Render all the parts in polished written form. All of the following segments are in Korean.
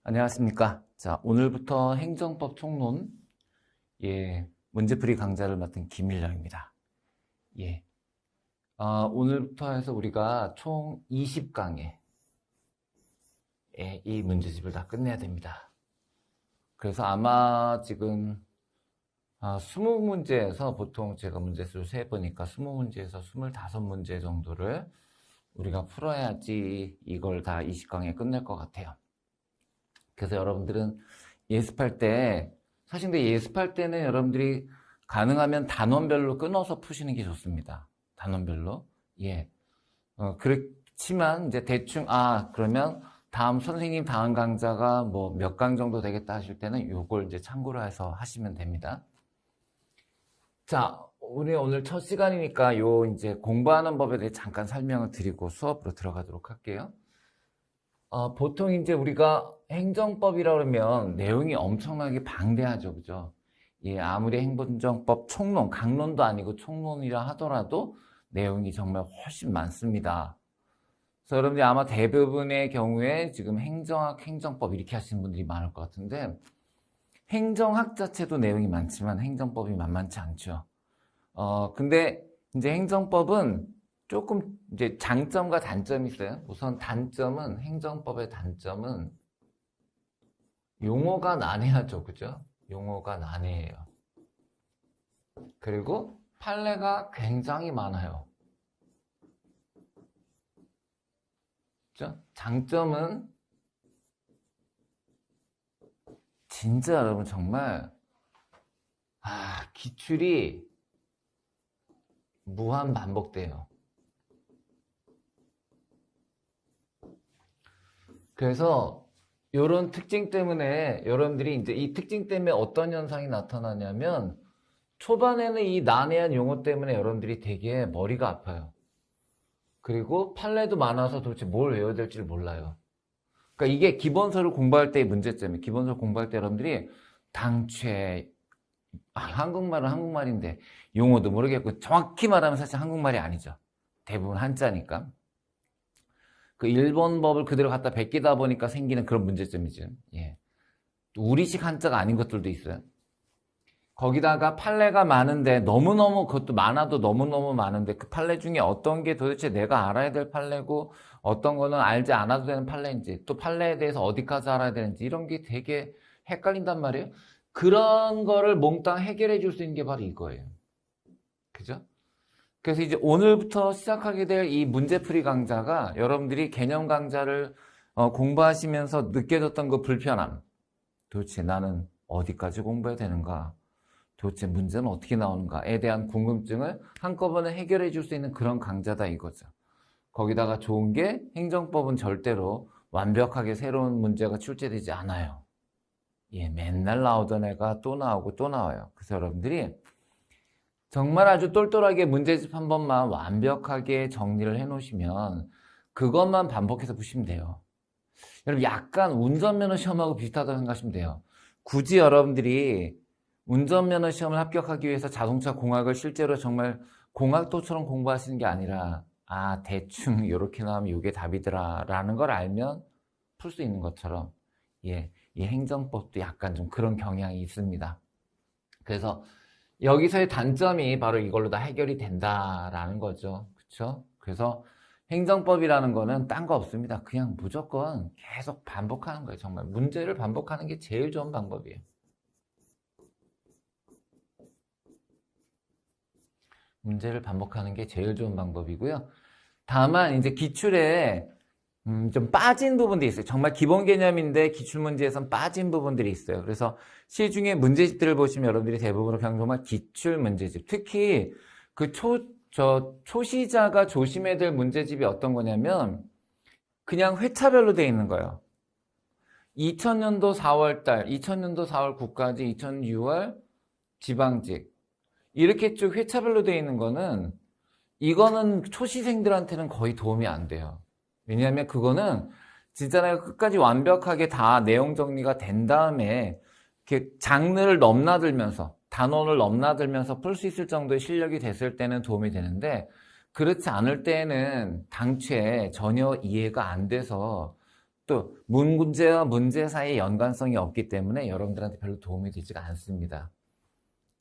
안녕하십니까. 자, 오늘부터 행정법 총론, 문제풀이 강좌를 맡은 김일령입니다. 오늘부터 해서 우리가 총 20강에 이 문제집을 다 끝내야 됩니다. 그래서 아마 지금 20문제에서 보통 제가 문제수를 세보니까 20문제에서 25문제 정도를 우리가 풀어야지 이걸 다 20강에 끝낼 것 같아요. 그래서 여러분들은 예습할 때, 사실 근데 예습할 때는 여러분들이 가능하면 단원별로 끊어서 푸시는 게 좋습니다. 단원별로. 그렇지만 이제 대충, 그러면 다음 선생님 다음 강좌가 뭐 몇 강 정도 되겠다 하실 때는 요걸 이제 참고로 해서 하시면 됩니다. 자, 우리 오늘 첫 시간이니까 요 이제 공부하는 법에 대해 잠깐 설명을 드리고 수업으로 들어가도록 할게요. 보통 이제 우리가 행정법이라 그러면 내용이 엄청나게 방대하죠, 그죠? 아무리 행정법 총론, 강론도 아니고 총론이라 하더라도 내용이 정말 훨씬 많습니다. 그래서 여러분들이 아마 대부분의 경우에 지금 행정학, 행정법 이렇게 하시는 분들이 많을 것 같은데, 행정학 자체도 내용이 많지만 행정법이 만만치 않죠. 근데 이제 행정법은 조금 이제 장점과 단점이 있어요. 우선 단점은, 행정법의 단점은 용어가 난해하죠, 그죠? 용어가 난해해요. 그리고 판례가 굉장히 많아요. 그죠? 장점은 진짜 여러분 정말 기출이 무한 반복돼요. 그래서 이런 특징 때문에 여러분들이 이제 이 특징 때문에 어떤 현상이 나타나냐면 초반에는 이 난해한 용어 때문에 여러분들이 되게 머리가 아파요. 그리고 판례도 많아서 도대체 뭘 외워야 될지를 몰라요. 그러니까 이게 기본서를 공부할 때의 문제점이에요. 기본서 공부할 때 여러분들이 당최 한국말은 한국말인데 용어도 모르겠고 정확히 말하면 사실 한국말이 아니죠. 대부분 한자니까. 그 일본법을 그대로 갖다 베끼다 보니까 생기는 그런 문제점이죠. 우리식 한자가 아닌 것들도 있어요. 거기다가 판례가 많은데 너무너무 그것도 많아도 너무너무 많은데 그 판례 중에 어떤 게 도대체 내가 알아야 될 판례고 어떤 거는 알지 않아도 되는 판례인지 또 판례에 대해서 어디까지 알아야 되는지 이런 게 되게 헷갈린단 말이에요. 그런 거를 몽땅 해결해 줄 수 있는 게 바로 이거예요. 그죠? 그래서 이제 오늘부터 시작하게 될 이 문제풀이 강좌가 여러분들이 개념 강좌를 공부하시면서 느껴졌던 그 불편함. 도대체 나는 어디까지 공부해야 되는가? 도대체 문제는 어떻게 나오는가에 대한 궁금증을 한꺼번에 해결해 줄 수 있는 그런 강좌다 이거죠. 거기다가 좋은 게 행정법은 절대로 완벽하게 새로운 문제가 출제되지 않아요. 맨날 나오던 애가 또 나오고 또 나와요. 그래서 여러분들이 정말 아주 똘똘하게 문제집 한 번만 완벽하게 정리를 해 놓으시면 그것만 반복해서 푸시면 돼요. 여러분 약간 운전면허 시험하고 비슷하다고 생각하시면 돼요. 굳이 여러분들이 운전면허 시험을 합격하기 위해서 자동차 공학을 실제로 정말 공학도처럼 공부하시는 게 아니라 대충 이렇게 나오면 이게 답이더라 라는 걸 알면 풀 수 있는 것처럼 이 행정법도 약간 좀 그런 경향이 있습니다. 그래서 여기서의 단점이 바로 이걸로 다 해결이 된다라는 거죠. 그렇죠? 그래서 행정법이라는 거는 딴 거 없습니다. 그냥 무조건 계속 반복하는 거예요. 정말 문제를 반복하는 게 제일 좋은 방법이에요. 문제를 반복하는 게 제일 좋은 방법이고요. 다만 이제 기출에 좀 빠진 부분들이 있어요. 정말 기본 개념인데 기출문제에선 빠진 부분들이 있어요. 그래서 시중에 문제집들을 보시면 여러분들이 대부분 그냥 정말 기출 문제집. 특히 그 초시자가 조심해야 될 문제집이 어떤 거냐면 그냥 회차별로 되어 있는 거예요. 2000년도 4월달, 2000년도 4월 국가직, 2006월 지방직. 이렇게 쭉 회차별로 되어 있는 거는 이거는 초시생들한테는 거의 도움이 안 돼요. 왜냐하면 그거는 진짜 내가 끝까지 완벽하게 다 내용 정리가 된 다음에 이렇게 장르를 넘나들면서 단원을 넘나들면서 풀 수 있을 정도의 실력이 됐을 때는 도움이 되는데 그렇지 않을 때는 당최 전혀 이해가 안 돼서 또 문제와 문제 사이에 연관성이 없기 때문에 여러분들한테 별로 도움이 되지가 않습니다.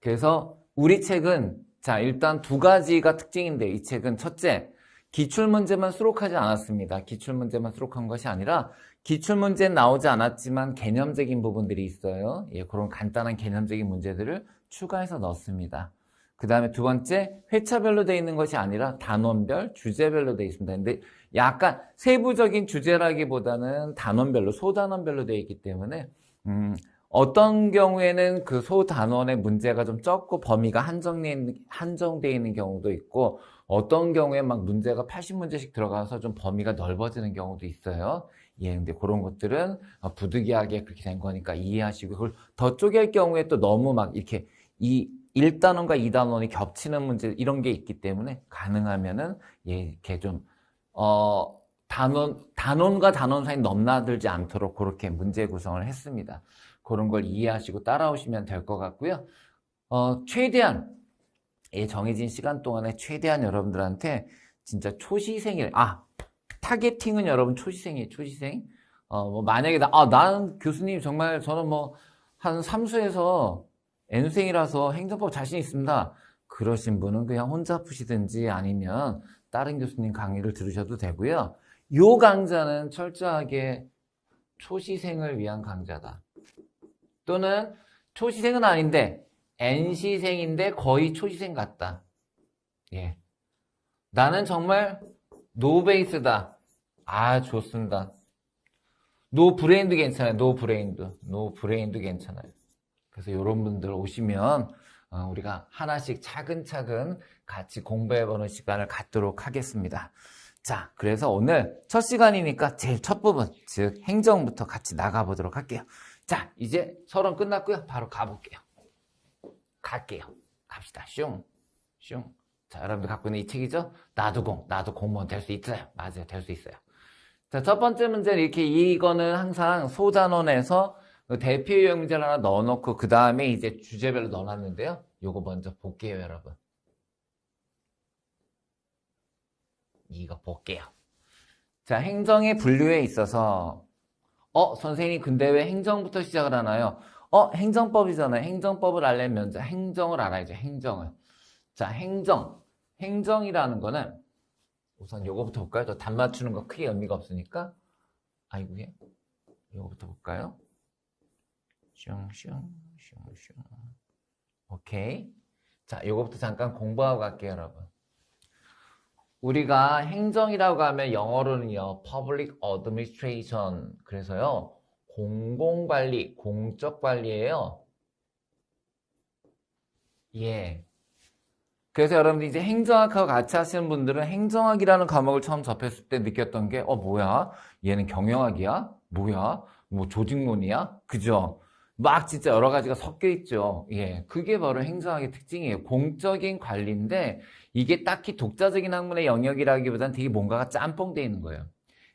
그래서 우리 책은 자 일단 두 가지가 특징인데 이 책은 첫째, 기출문제만 수록하지 않았습니다. 기출문제만 수록한 것이 아니라 기출문제는 나오지 않았지만 개념적인 부분들이 있어요. 예, 그런 간단한 개념적인 문제들을 추가해서 넣습니다. 그 다음에 두 번째, 회차별로 되어 있는 것이 아니라 단원별, 주제별로 되어 있습니다. 근데 약간 세부적인 주제라기보다는 단원별로, 소단원별로 되어 있기 때문에 어떤 경우에는 그 소단원의 문제가 좀 적고 범위가 한정되어 있는 경우도 있고 어떤 경우에 막 문제가 80문제씩 들어가서 좀 범위가 넓어지는 경우도 있어요. 예, 근데 그런 것들은 부득이하게 그렇게 된 거니까 이해하시고 그걸 더 쪼갤 경우에 또 너무 막 이렇게 이 1단원과 2단원이 겹치는 문제 이런 게 있기 때문에 가능하면은 예, 이렇게 좀 단원과 단원 사이 넘나들지 않도록 그렇게 문제 구성을 했습니다. 그런 걸 이해하시고 따라오시면 될 것 같고요. 최대한 정해진 시간 동안에 최대한 여러분들한테 진짜 타겟팅은 여러분 초시생이에요. 초시생. 뭐 만약에 나는 교수님 정말 저는 뭐 한 3수에서 N수생이라서 행정법 자신 있습니다. 그러신 분은 그냥 혼자 푸시든지 아니면 다른 교수님 강의를 들으셔도 되고요. 요 강좌는 철저하게 초시생을 위한 강좌다. 또는 초시생은 아닌데 N시생인데 거의 초시생 같다. 예. 나는 정말 노베이스다. 좋습니다. 노브레인도 괜찮아요. 노브레인도 괜찮아요. 그래서 이런 분들 오시면 우리가 하나씩 차근차근 같이 공부해보는 시간을 갖도록 하겠습니다. 자, 그래서 오늘 첫 시간이니까 제일 첫 부분, 즉 행정부터 같이 나가보도록 할게요. 자, 이제 서론 끝났고요. 바로 가볼게요. 갑시다. 슝. 자, 여러분들 갖고 있는 이 책이죠? 나도 공무원 될 수 있어요. 맞아요. 될 수 있어요. 자, 첫 번째 문제는 이거는 항상 소단원에서 대표 유형 문제를 하나 넣어놓고 그 다음에 이제 주제별로 넣어놨는데요. 요거 먼저 볼게요, 여러분. 이거 볼게요. 자, 행정의 분류에 있어서 선생님 근데 왜 행정부터 시작을 하나요? 행정법이잖아요. 행정법을 알려면 먼저 행정을 알아야죠. 행정을. 자, 행정이라는 거는 우선 요거부터 볼까요? 저 답 맞추는 거 크게 의미가 없으니까. 요거부터 볼까요? 오케이. 자, 요거부터 잠깐 공부하고 갈게요, 여러분. 우리가 행정이라고 하면 영어로는요, Public Administration. 그래서요, 공공관리, 공적 관리예요. 예. 그래서 여러분들 이제 행정학하고 같이 하시는 분들은 행정학이라는 과목을 처음 접했을 때 느꼈던 게, 뭐야? 얘는 경영학이야? 뭐야? 뭐 조직론이야? 그죠? 막 진짜 여러 가지가 섞여 있죠. 예. 그게 바로 행정학의 특징이에요. 공적인 관리인데, 이게 딱히 독자적인 학문의 영역이라기보다는 되게 뭔가가 짬뽕되어 있는 거예요.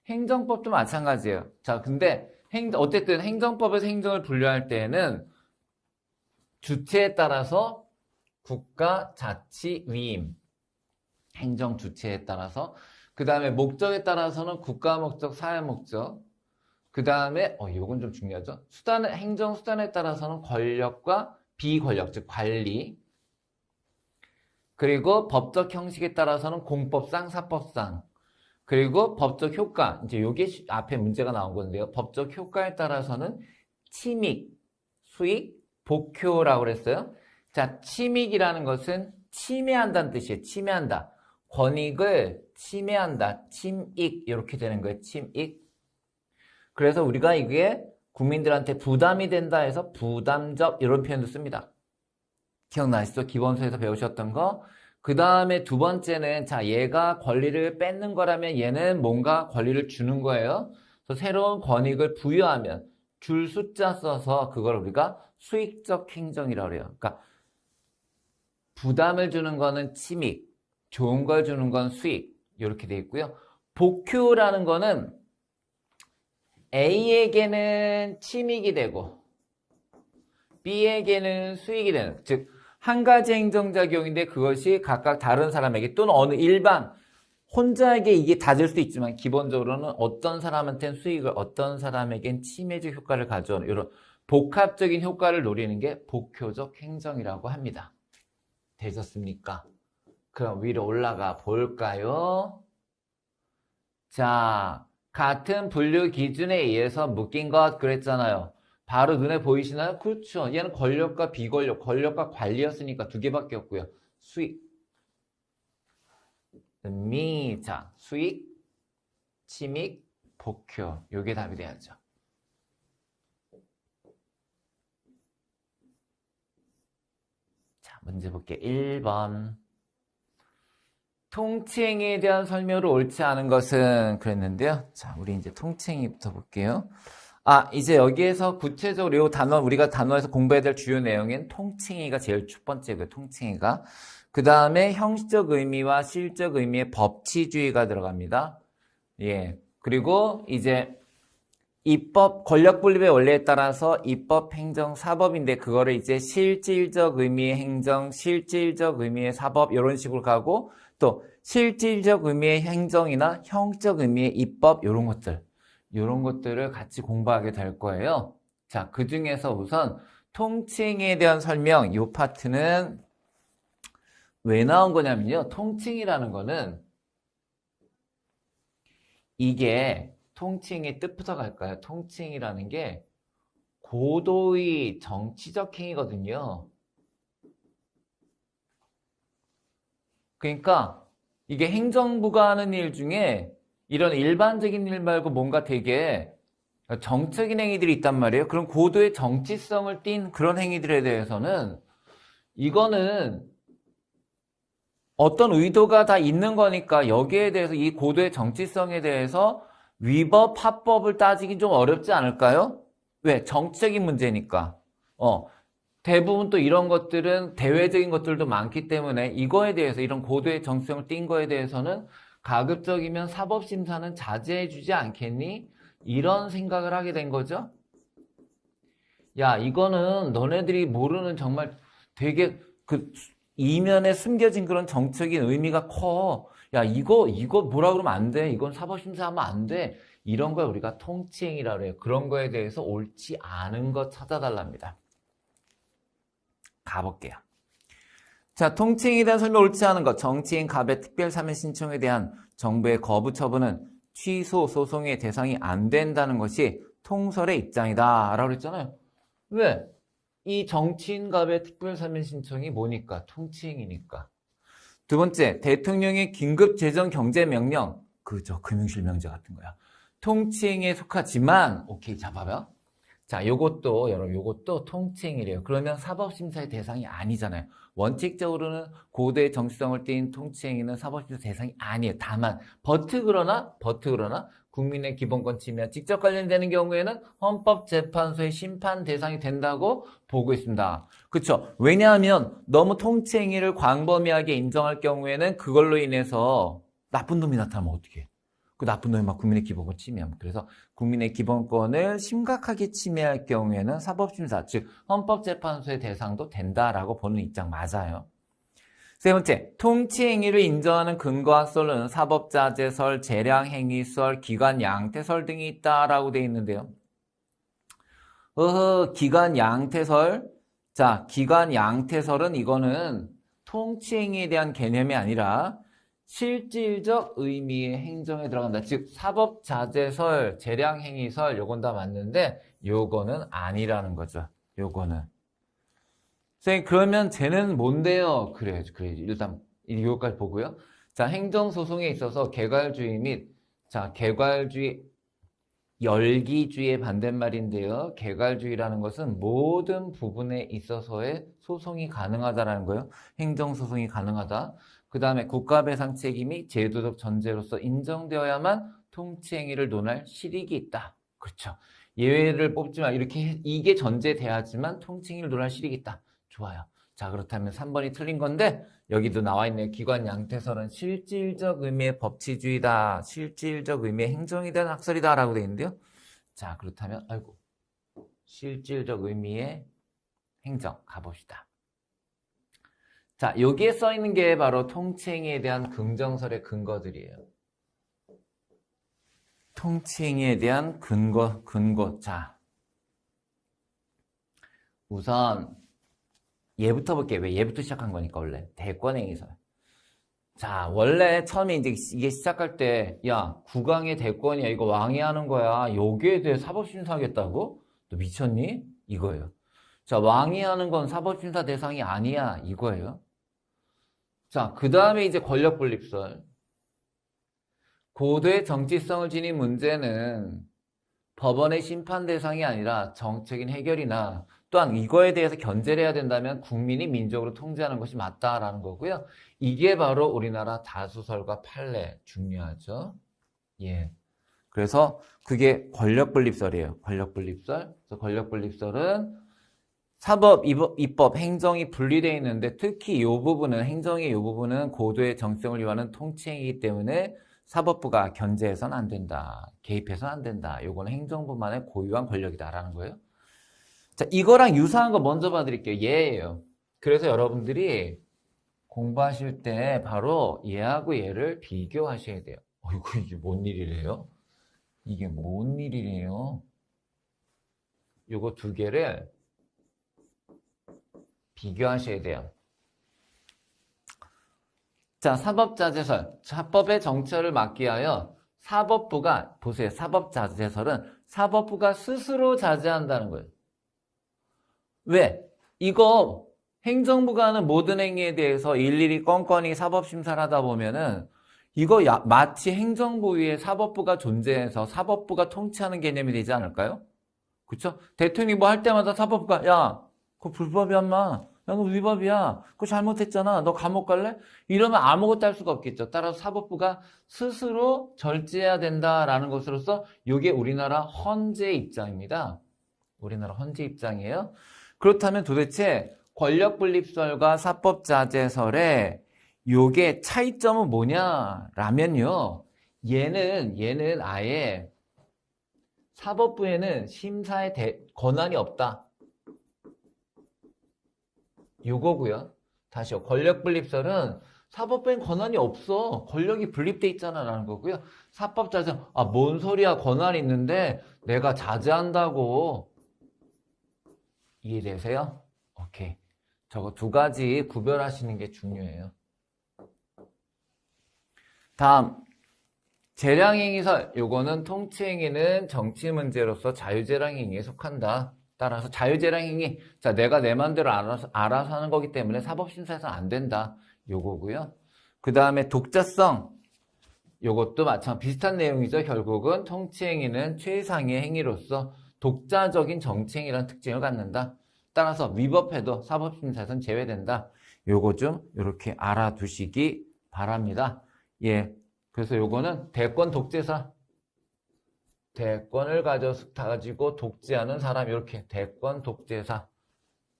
행정법도 마찬가지예요. 자, 근데 어쨌든 행정법에서 행정을 분류할 때에는 주체에 따라서 국가, 자치, 위임, 행정 주체에 따라서 그 다음에 목적에 따라서는 국가 목적, 사회 목적 그 다음에 요건 좀 중요하죠. 행정 수단에 따라서는 권력과 비권력, 즉 관리 그리고 법적 형식에 따라서는 공법상, 사법상 그리고 법적 효과, 이제 요게 앞에 문제가 나온 건데요. 법적 효과에 따라서는 침익, 수익, 복효라고 그랬어요. 자, 침익이라는 것은 침해한다는 뜻이에요. 침해한다. 권익을 침해한다. 침익 이렇게 되는 거예요. 침익. 그래서 우리가 이게 국민들한테 부담이 된다 해서 부담적 이런 표현도 씁니다. 기억나시죠? 기본서에서 배우셨던 거. 그 다음에 두 번째는 자, 얘가 권리를 뺏는 거라면 얘는 뭔가 권리를 주는 거예요. 그래서 새로운 권익을 부여하면 줄 숫자 써서 그걸 우리가 수익적 행정이라고 해요. 그러니까 부담을 주는 거는 침익, 좋은 걸 주는 건 수익 이렇게 돼 있고요. 복효라는 거는 A에게는 침익이 되고 B에게는 수익이 되는, 즉 한 가지 행정작용인데 그것이 각각 다른 사람에게 또는 어느 일반 혼자에게 이게 잦을 수 있지만 기본적으로는 어떤 사람한테는 수익을, 어떤 사람에겐 침해적 효과를 가져오는 이런 복합적인 효과를 노리는 게 복효적 행정이라고 합니다. 되셨습니까? 그럼 위로 올라가 볼까요? 자, 같은 분류 기준에 의해서 묶인 것 그랬잖아요. 바로 눈에 보이시나요? 그렇죠. 얘는 권력과 비권력, 권력과 관리였으니까 두 개밖에 없고요. 수익, 자, 수익, 침익, 복효. 요게 답이 돼야죠. 자, 문제 볼게요. 1번. 통칭에 대한 설명을 옳지 않은 것은 그랬는데요. 자, 우리 이제 통칭이부터 볼게요. 이제 여기에서 구체적으로 이 단어, 우리가 단어에서 공부해야 될 주요 내용인 통칭이가 제일 첫 번째고요. 통칭이가. 그 다음에 형식적 의미와 실적 의미의 법치주의가 들어갑니다. 예. 그리고 이제 입법, 권력 분립의 원리에 따라서 입법, 행정, 사법인데 그거를 이제 실질적 의미의 행정, 실질적 의미의 사법 이런 식으로 가고 또 실질적 의미의 행정이나 형적 의미의 입법 이런 것들을 같이 공부하게 될 거예요. 자, 그 중에서 우선 통칭에 대한 설명 이 파트는 왜 나온 거냐면요. 통칭이라는 거는 이게 통칭의 뜻부터 갈까요? 통칭이라는 게 고도의 정치적 행위거든요. 그러니까 이게 행정부가 하는 일 중에 이런 일반적인 일 말고 뭔가 되게 정적인 행위들이 있단 말이에요. 그런 고도의 정치성을 띈 그런 행위들에 대해서는 이거는 어떤 의도가 다 있는 거니까 여기에 대해서 이 고도의 정치성에 대해서 위법, 합법을 따지긴 좀 어렵지 않을까요? 왜? 정치적인 문제니까. 대부분 또 이런 것들은 대외적인 것들도 많기 때문에 이거에 대해서 이런 고도의 정치성을 띈 거에 대해서는 가급적이면 사법심사는 자제해주지 않겠니? 이런 생각을 하게 된 거죠. 야, 이거는 너네들이 모르는 정말 되게 그 이면에 숨겨진 그런 정책인 의미가 커. 야, 이거 뭐라 그러면 안 돼. 이건 사법심사하면 안 돼. 이런 걸 우리가 통칭이라고 해요. 그런 거에 대해서 옳지 않은 거 찾아달랍니다. 가볼게요. 자, 통칭에 대한 설명 옳지 않은 것. 정치인 갑의 특별사면 신청에 대한 정부의 거부 처분은 취소 소송의 대상이 안 된다는 것이 통설의 입장이다. 라고 그랬잖아요. 왜? 이 정치인갑의 특별사면 신청이 뭐니까? 통칭이니까. 두 번째, 대통령의 긴급 재정 경제 명령. 그죠. 금융실 명제 같은 거야. 통칭에 속하지만, 오케이, 잡아봐. 자, 여러분, 요것도 통칭이래요. 그러면 사법심사의 대상이 아니잖아요. 원칙적으로는 고도의 정치성을 띈 통칭행위는 사법심사 대상이 아니에요. 다만, 그러나, 국민의 기본권 침해와 직접 관련되는 경우에는 헌법재판소의 심판 대상이 된다고 보고 있습니다. 그렇죠? 왜냐하면 너무 통치행위를 광범위하게 인정할 경우에는 그걸로 인해서 나쁜 놈이 나타나면 어떻게 해? 그 나쁜 놈이 막 국민의 기본권 침해합니다. 그래서 국민의 기본권을 심각하게 침해할 경우에는 사법심사, 즉 헌법재판소의 대상도 된다라고 보는 입장 맞아요. 세 번째, 통치행위를 인정하는 근거와 썰은 사법자재설, 재량행위설, 기관양태설 등이 있다라고 되어 있는데요. 기관양태설. 자, 기관양태설은 이거는 통치행위에 대한 개념이 아니라 실질적 의미의 행정에 들어간다. 즉 사법자재설, 재량행위설 요건 다 맞는데 요거는 아니라는 거죠. 요거는. 선생님 그러면 쟤는 뭔데요? 그래 일단 이거까지 보고요. 자, 행정소송에 있어서 개괄주의 및 개괄주의 열기주의의 반대말인데요. 개괄주의라는 것은 모든 부분에 있어서의 소송이 가능하다라는 거예요. 행정소송이 가능하다. 그 다음에 국가배상 책임이 제도적 전제로서 인정되어야만 통치행위를 논할 실익이 있다. 그렇죠. 예외를 뽑지만 이게 전제돼야지만 통치행위를 논할 실익이 있다. 좋아요. 자, 그렇다면 3번이 틀린 건데 여기도 나와 있네요. 기관양태설은 실질적 의미의 법치주의다. 실질적 의미의 행정에 대한 학설이다 라고 되어 있는데요. 자, 그렇다면 실질적 의미의 행정 가봅시다. 자, 여기에 써 있는 게 바로 통치행위에 대한 긍정설의 근거들이에요. 통치행위에 대한 근거. 자, 우선 얘부터 볼게요. 왜 얘부터 시작한 거니까 원래 대권행위설. 자, 원래 처음에 이제 이게 시작할 때, 야, 국왕의 대권이야. 이거 왕이 하는 거야. 여기에 대해 사법심사 하겠다고? 너 미쳤니? 이거예요. 자, 왕이 하는 건 사법심사 대상이 아니야. 이거예요. 자, 그 다음에 이제 권력분립설. 고도의 정치성을 지닌 문제는 법원의 심판 대상이 아니라 정책인 해결이나 또한 이거에 대해서 견제를 해야 된다면 국민이 민족으로 통제하는 것이 맞다라는 거고요. 이게 바로 우리나라 다수설과 판례 중요하죠. 예. 그래서 그게 권력분립설이에요. 권력분립설. 그래서 권력분립설은 사법, 입법, 행정이 분리되어 있는데 특히 이 부분은 행정의 이 부분은 고도의 정치성을 요하는 통치행위이기 때문에 사법부가 견제해서는 안 된다. 개입해서는 안 된다. 요거는 행정부만의 고유한 권력이다라는 거예요. 자, 이거랑 유사한 거 먼저 봐드릴게요. 얘예요. 그래서 여러분들이 공부하실 때 바로 얘하고 얘를 비교하셔야 돼요. 어이구, 이게 뭔 일이래요? 이게 뭔 일이래요? 요거 두 개를 비교하셔야 돼요. 자, 사법자재설. 사법의 정처를 막기 위하여 사법부가, 보세요. 사법자재설은 사법부가 스스로 자제한다는 거예요. 왜? 이거 행정부가 하는 모든 행위에 대해서 일일이 건건히 사법심사를 하다 보면은 이거 마치 행정부 위에 사법부가 존재해서 사법부가 통치하는 개념이 되지 않을까요? 그쵸? 대통령이 뭐 할 때마다 사법부가 야, 그거 불법이야, 인마. 야, 너 위법이야. 그거 잘못했잖아. 너 감옥 갈래? 이러면 아무것도 할 수가 없겠죠. 따라서 사법부가 스스로 절제해야 된다라는 것으로서 이게 우리나라 헌재 입장입니다. 우리나라 헌재 입장이에요. 그렇다면 도대체 권력분립설과 사법자재설의 요게 차이점은 뭐냐라면요. 얘는 아예 사법부에는 심사의 권한이 없다. 요거고요. 다시요. 권력분립설은 사법부엔 권한이 없어. 권력이 분립돼 있잖아 라는 거고요. 사법자재설, 뭔 소리야. 권한이 있는데 내가 자제한다고. 이해되세요? 오케이. 저거 두 가지 구별하시는 게 중요해요. 다음, 재량행위설. 요거는 통치행위는 정치 문제로서 자유재량행위에 속한다. 따라서 자유재량행위. 자, 내가 내 맘대로 알아서 하는 거기 때문에 사법심사에서 안 된다. 요거고요. 그 다음에 독자성. 요것도 마찬가지 비슷한 내용이죠. 결국은 통치행위는 최상의 행위로서 독자적인 정치행위라는 특징을 갖는다. 따라서 위법해도 사법심사에서는 제외된다. 요거 좀 이렇게 알아두시기 바랍니다. 예. 그래서 요거는 대권 독재사. 대권을 가지고 독재하는 사람. 이렇게 대권 독재사.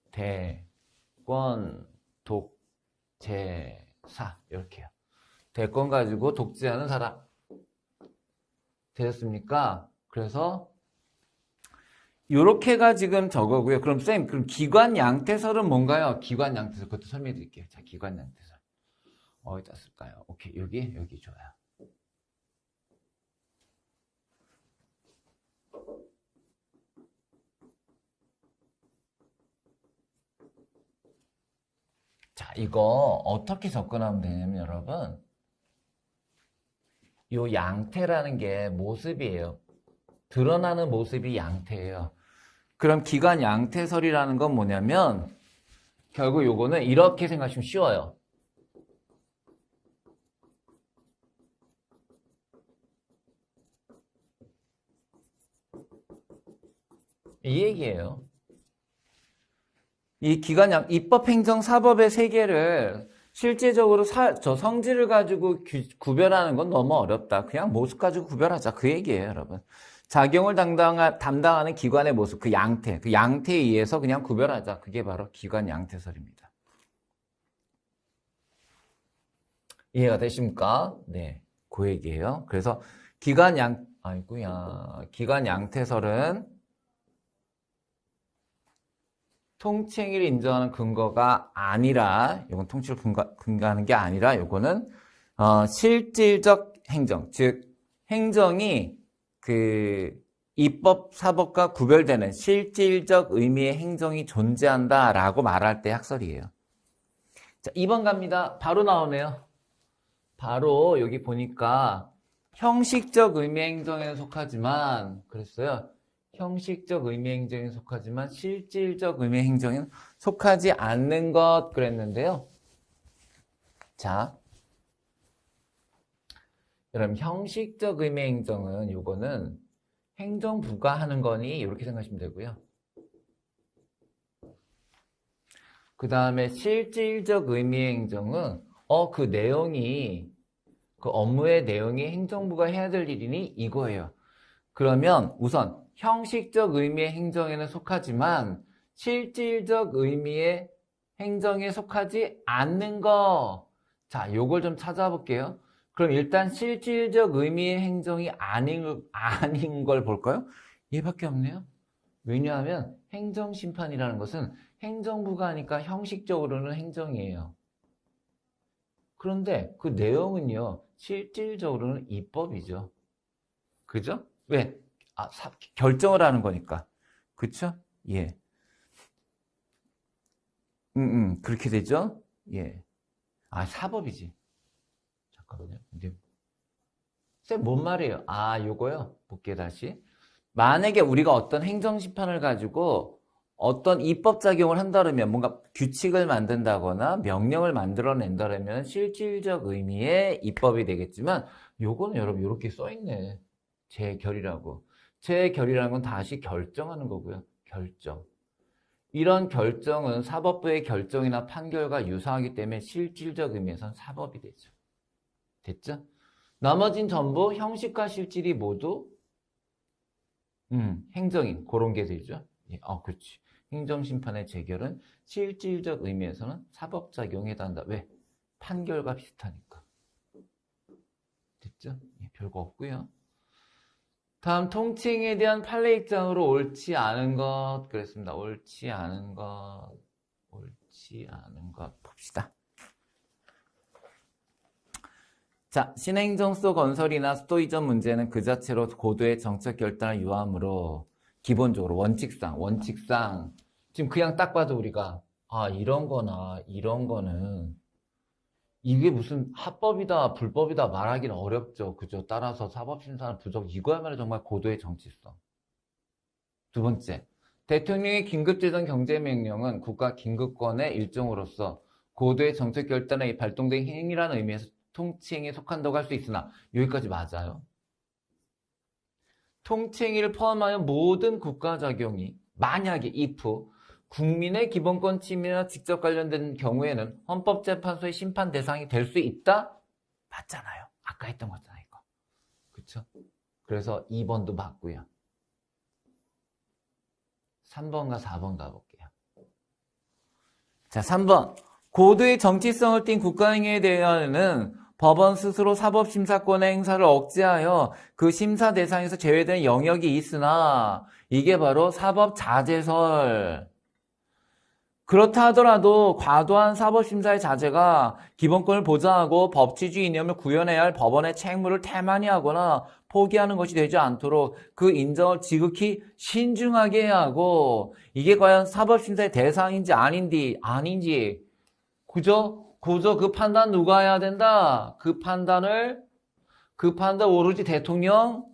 대권 독재사. 이렇게요. 대권 가지고 독재하는 사람. 되셨습니까? 그래서 요렇게가 지금 저거고요. 그럼 쌤, 그럼 기관 양태설은 뭔가요? 기관 양태설. 그것도 설명해 드릴게요. 자, 기관 양태설. 어디다 쓸까요? 오케이. 여기 좋아요. 자, 이거 어떻게 접근하면 되냐면 여러분, 요 양태라는 게 모습이에요. 드러나는 모습이 양태예요. 그럼 기관 양태설이라는 건 뭐냐면 결국 요거는 이렇게 생각하시면 쉬워요. 이 얘기예요. 이 기관 입법, 행정, 사법의 세계를 실제적으로 저 성질을 가지고 구별하는 건 너무 어렵다. 그냥 모습 가지고 구별하자. 그 얘기예요, 여러분. 작용을 담당하는 기관의 모습, 그 양태에 의해서 그냥 구별하자. 그게 바로 기관 양태설입니다. 이해가 되십니까? 네. 그 얘기예요. 그래서 기관 양태설은 통치행위를 인정하는 근거가 아니라, 이건 통치를 근거하는 게 아니라, 이거는 실질적 행정, 즉 행정이 그 입법, 사법과 구별되는 실질적 의미의 행정이 존재한다라고 말할 때 학설이에요. 자, 2번 갑니다. 바로 나오네요. 바로 여기 보니까 형식적 의미의 행정에는 속하지만, 그랬어요. 형식적 의미의 행정에 속하지만 실질적 의미의 행정에는 속하지 않는 것 그랬는데요. 자, 여러분 형식적 의미의 행정은 요거는 행정부가 하는 거니 이렇게 생각하시면 되고요. 그 다음에 실질적 의미의 행정은 그 내용이 그 업무의 내용이 행정부가 해야 될 일이니 이거예요. 그러면 우선 형식적 의미의 행정에는 속하지만 실질적 의미의 행정에 속하지 않는 거. 자, 요걸 좀 찾아볼게요. 그럼 일단 실질적 의미의 행정이 아닌 걸 볼까요? 얘밖에 없네요. 왜냐하면 행정심판이라는 것은 행정부가 하니까 형식적으로는 행정이에요. 그런데 그 내용은요, 실질적으로는 입법이죠. 그죠? 왜? 결정을 하는 거니까. 그쵸? 예. 그렇게 되죠? 예. 사법이지. 잠깐만요. 쌤, 뭔 말이에요? 요거요. 볼게요, 다시. 만약에 우리가 어떤 행정심판을 가지고 어떤 입법작용을 한다면 뭔가 규칙을 만든다거나 명령을 만들어낸다면 실질적 의미의 입법이 되겠지만 요거는 여러분 이렇게 써있네. 재결이라고. 재결이라는 건 다시 결정하는 거고요. 결정. 이런 결정은 사법부의 결정이나 판결과 유사하기 때문에 실질적 의미에선 사법이 되죠. 됐죠? 나머진 전부 형식과 실질이 모두 행정인 그런 게 되죠. 예, 그렇지. 행정심판의 재결은 실질적 의미에서는 사법작용에 해당한다. 왜? 판결과 비슷하니까. 됐죠? 예, 별거 없고요. 다음 통칭에 대한 판례 입장으로 옳지 않은 것 그랬습니다. 옳지 않은 것 봅시다. 자, 신행정소 건설이나 수도 이전 문제는 그 자체로 고도의 정책 결단을 유하므로 기본적으로 원칙상 지금 그냥 딱 봐도 우리가 이런 거나 이런 거는 이게 무슨 합법이다 불법이다 말하기는 어렵죠. 그죠? 따라서 사법심사는 부족. 이거야말로 정말 고도의 정치성. 두 번째, 대통령의 긴급재정 경제명령은 국가 긴급권의 일종으로서 고도의 정책 결단에 발동된 행위라는 의미에서 통치행위에 속한다고 할 수 있으나 여기까지 맞아요. 통치행위를 포함하여 모든 국가작용이 만약에 if 국민의 기본권 침해와 직접 관련된 경우에는 헌법재판소의 심판 대상이 될 수 있다? 맞잖아요. 아까 했던 거잖아요. 이거. 그쵸? 그래서 2번도 맞고요. 3번과 4번 가볼게요. 자, 3번. 고도의 정치성을 띈 국가행위에 대하여는 법원 스스로 사법심사권의 행사를 억제하여 그 심사 대상에서 제외된 영역이 있으나 이게 바로 사법자제설. 그렇다 하더라도 과도한 사법심사의 자제가 기본권을 보장하고 법치주의 이념을 구현해야 할 법원의 책무를 태만히 하거나 포기하는 것이 되지 않도록 그 인정을 지극히 신중하게 해야 하고 이게 과연 사법심사의 대상인지 아닌지 그죠? 그 판단 누가 해야 된다? 그 판단 오로지 대통령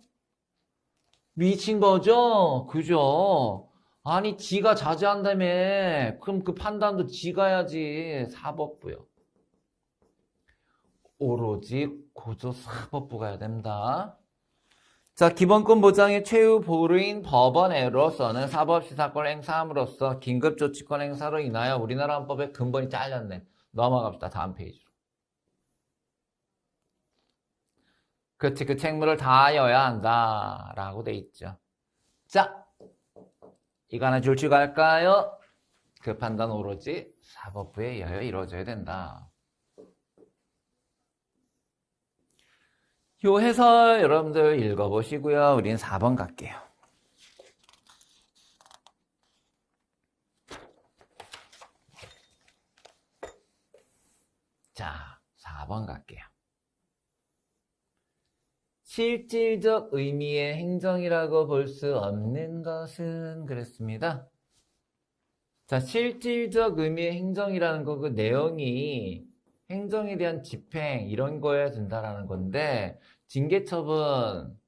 미친 거죠? 그죠? 아니 지가 자제한다며. 그럼 그 판단도 지가 해야지. 사법부요. 오로지 고조 사법부가 해야 된다. 자, 기본권 보장의 최후 보루인 법원으로서는 사법시사권을 행사함으로써 긴급조치권 행사로 인하여 우리나라 헌법의 근본이 잘렸네. 넘어갑시다. 다음 페이지로. 그렇지, 그 책무를 다하여야 한다 라고 돼 있죠. 자, 이거 하나 줄치갈까요? 그 판단 오로지 사법부에 의하여 이루어져야 된다. 요 해설 여러분들 읽어보시고요. 우리는 4번 갈게요. 4번 갈게요. 실질적 의미의 행정이라고 볼 수 없는 것은 그랬습니다. 자, 실질적 의미의 행정이라는 거 그 내용이 행정에 대한 집행 이런 거여야 된다라는 건데 징계처분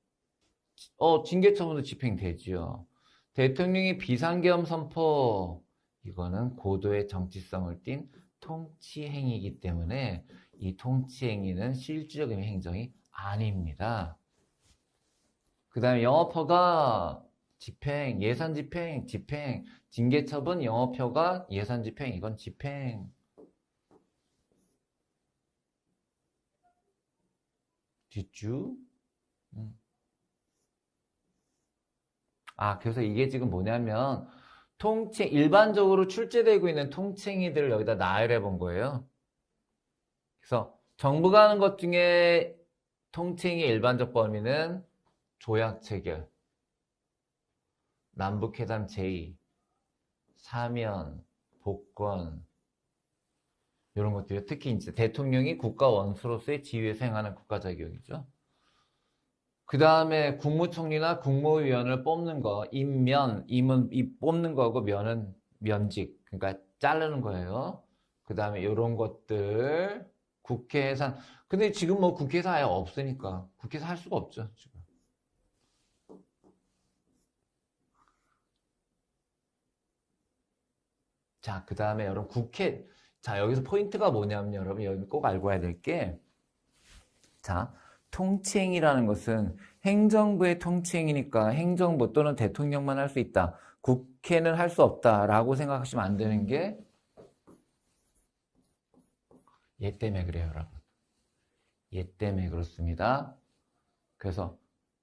징계처분도 집행되지요. 대통령이 비상계엄 선포 이거는 고도의 정치성을 띤 통치행위이기 때문에 이 통치행위는 실질적 의미의 행정이 아닙니다. 그 다음에 영업허가 집행, 예산 집행, 징계처분, 영업허가, 예산 집행 이건 집행. 뒷줄. 그래서 이게 지금 뭐냐면 일반적으로 출제되고 있는 통치행위들을 여기다 나열해 본 거예요. 그래서 정부가 하는 것 중에 통치행위의 일반적 범위는 조약 체결, 남북회담 제의, 사면, 복권 이런 것들이요. 특히 이제 대통령이 국가 원수로서의 지위에서 행하는 국가자격이죠. 그 다음에 국무총리나 국무위원을 뽑는 거, 임은 뽑는 거고 면은 면직, 그러니까 자르는 거예요. 그 다음에 이런 것들, 국회 예산. 근데 지금 뭐 국회 예산 아예 없으니까 국회에서 할 수가 없죠, 지금. 자, 그 다음에 여러분 자, 여기서 포인트가 뭐냐면 여러분 여기 꼭 알고 와야 될 게, 자, 통치행위라는 것은 행정부의 통치행위니까 행정부 또는 대통령만 할 수 있다. 국회는 할 수 없다라고 생각하시면 안 되는 게 얘 때문에 그래요, 여러분. 얘 때문에 그렇습니다. 그래서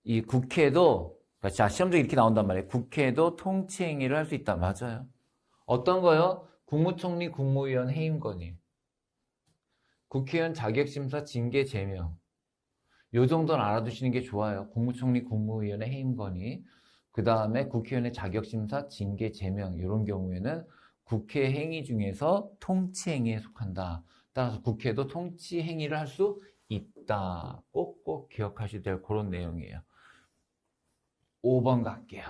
이 국회도, 자, 시험적으로 이렇게 나온단 말이에요. 국회도 통치행위를 할 수 있다. 맞아요. 어떤 거요? 국무총리, 국무위원 해임 건의, 국회의원 자격심사, 징계, 제명. 요 정도는 알아두시는 게 좋아요. 국무총리, 국무위원의 해임 건의, 그 다음에 국회의원의 자격심사, 징계, 제명 이런 경우에는 국회 행위 중에서 통치행위에 속한다. 따라서 국회도 통치행위를 할 수 있다. 꼭꼭 기억하셔야 될 그런 내용이에요. 5번 갈게요.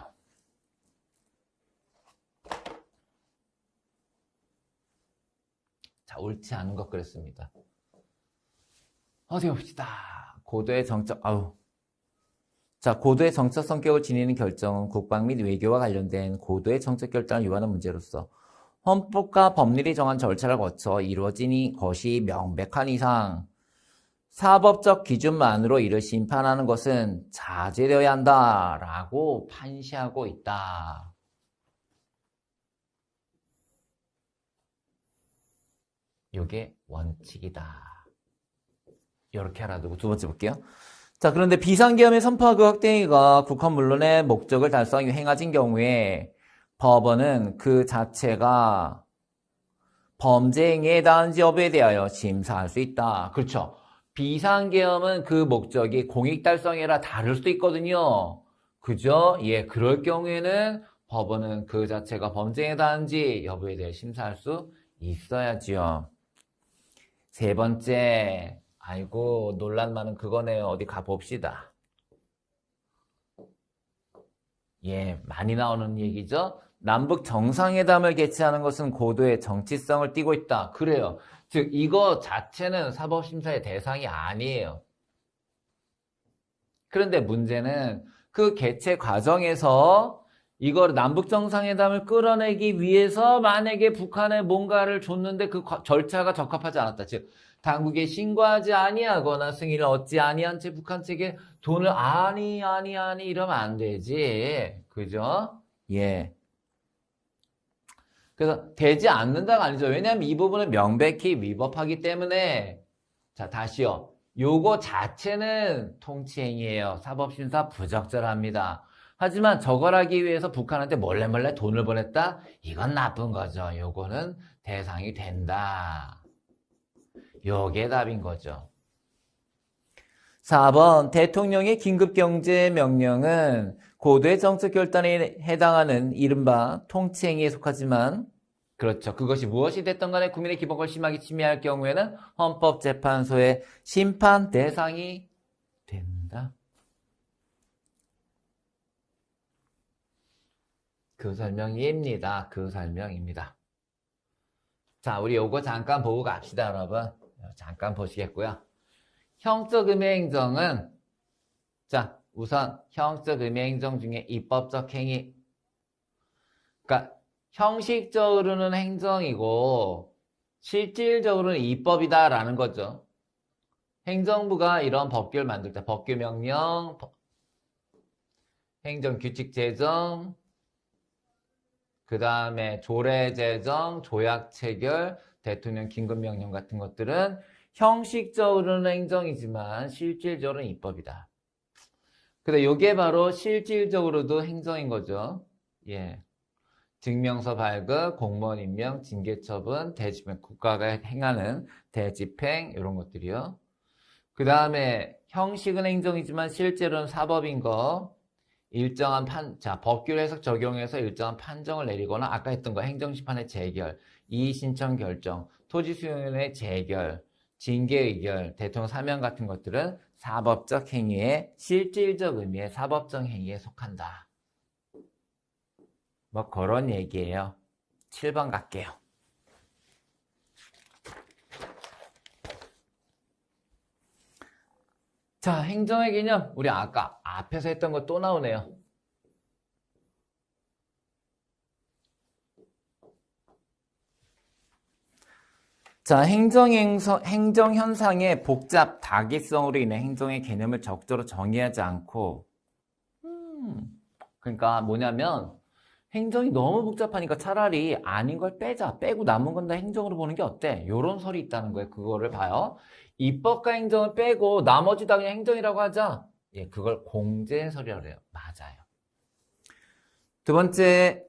자, 옳지 않은 것 그랬습니다. 어디 봅시다. 고도의 정적 성격을 지니는 결정은 국방 및 외교와 관련된 고도의 정책 결단을 요하는 문제로서 헌법과 법률이 정한 절차를 거쳐 이루어진 것이 명백한 이상 사법적 기준만으로 이를 심판하는 것은 자제되어야 한다라고 판시하고 있다. 이게 원칙이다. 이렇게 알아두고 두 번째 볼게요. 자, 그런데 비상계엄의 선포와 그 확대행위가 국헌 물론의 목적을 달성하기 위해 행해진 경우에 법원은 그 자체가 범죄 행위에 해당하는지 여부에 대하여 심사할 수 있다. 그렇죠. 비상계엄은 그 목적이 공익 달성이라 다를 수도 있거든요. 그죠? 예, 그럴 경우에는 법원은 그 자체가 범죄에 해당하는지 여부에 대해 심사할 수 있어야지요. 세 번째, 아이고 논란 많은 그거네요. 어디 가봅시다. 예, 많이 나오는 얘기죠. 남북 정상회담을 개최하는 것은 고도의 정치성을 띠고 있다. 그래요. 즉 이거 자체는 사법심사의 대상이 아니에요. 그런데 문제는 그 개최 과정에서 이걸 남북 정상회담을 끌어내기 위해서 만약에 북한에 뭔가를 줬는데 그 절차가 적합하지 않았다. 즉 당국에 신고하지 아니하거나 승인을 얻지 아니한 채 북한 측에 돈을 아니 이러면 안 되지. 그죠? 예. 그래서 되지 않는다가 아니죠. 왜냐하면 이 부분은 명백히 위법하기 때문에. 자, 다시요. 요거 자체는 통치행위예요. 사법심사 부적절합니다. 하지만 저걸 하기 위해서 북한한테 몰래 돈을 보냈다? 이건 나쁜 거죠. 요거는 대상이 된다. 요게 답인 거죠. 4번 대통령의 긴급경제명령은 고도의 정책 결단에 해당하는 이른바 통치행위에 속하지만 그렇죠. 그것이 무엇이 됐던 간에 국민의 기본권을 심하게 침해할 경우에는 헌법재판소의 심판 대상이 된다. 그 설명입니다. 그 설명입니다. 자, 우리 요거 잠깐 보고 갑시다, 여러분. 잠깐 보시겠고요. 형적 의미의 행정은, 자, 우선 형적 의미의 행정 중에 입법적 행위. 그러니까 형식적으로는 행정이고 실질적으로는 입법이다라는 거죠. 행정부가 이런 법규를 만들 때 법규명령, 행정규칙 제정, 그 다음에 조례 제정, 조약 체결, 대통령 긴급명령 같은 것들은 형식적으로는 행정이지만 실질적으로는 입법이다. 근데 이게 바로 실질적으로도 행정인 거죠. 예. 증명서 발급, 공무원 임명, 징계 처분, 대집행, 국가가 행하는 대집행 이런 것들이요. 그 다음에 형식은 행정이지만 실제로는 사법인 거. 일정한 법규를 해석 적용해서 일정한 판정을 내리거나 아까 했던 거 행정심판의 재결, 이의신청 결정, 토지수용의 재결, 징계 의결, 대통령 사면 같은 것들은 사법적 행위에 실질적 의미의 사법적 행위에 속한다. 뭐 그런 얘기예요. 7번 갈게요. 자, 행정의 개념. 우리 아까 앞에서 했던 거 또 나오네요. 자, 행정 현상의 복잡 다기성으로 인해 행정의 개념을 적절히 정의하지 않고, 그러니까 뭐냐면, 행정이 너무 복잡하니까 차라리 아닌 걸 빼자. 빼고 남은 건 다 행정으로 보는 게 어때? 요런 설이 있다는 거예요. 그거를 봐요. 입법과 행정을 빼고 나머지 다 그냥 행정이라고 하자. 예, 그걸 공제설이라고 해요. 맞아요. 두 번째,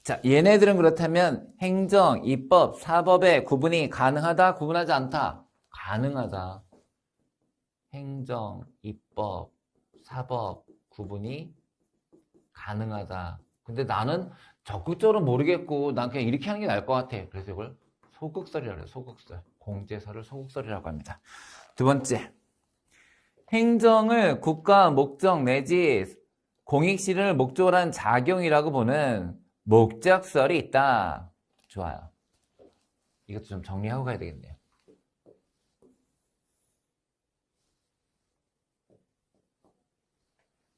자, 얘네들은 그렇다면 행정, 입법, 사법의 구분이 가능하다, 구분하지 않다? 가능하다. 행정, 입법, 사법 구분이 가능하다. 근데 나는 적극적으로 모르겠고 난 그냥 이렇게 하는 게 나을 것 같아. 그래서 이걸 소극설이라고 해요. 소극설. 공제설을 소극설이라고 합니다. 두 번째, 행정을 국가 목적 내지 공익실현을 목적으로 한 작용이라고 보는 목적설이 있다. 좋아요. 이것도 좀 정리하고 가야 되겠네요.